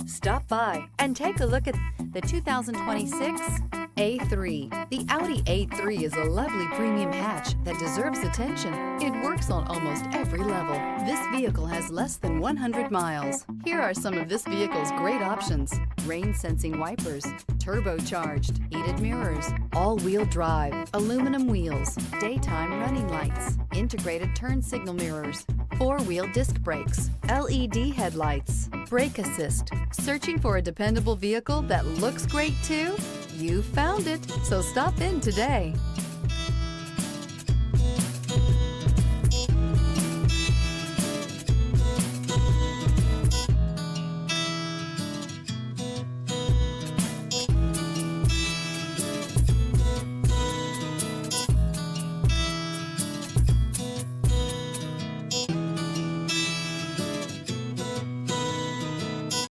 Stop by and take a look at the 2026 A3. The Audi A3 is a lovely premium hatch that deserves attention. It works on almost every level. This vehicle has less than 100 miles. Here are some of this vehicle's great options: rain sensing wipers, turbocharged, heated mirrors, all-wheel drive, aluminum wheels, daytime running lights, integrated turn signal mirrors, four-wheel disc brakes, LED headlights, brake assist. Searching for a dependable vehicle that looks great too? You found it, so stop in today.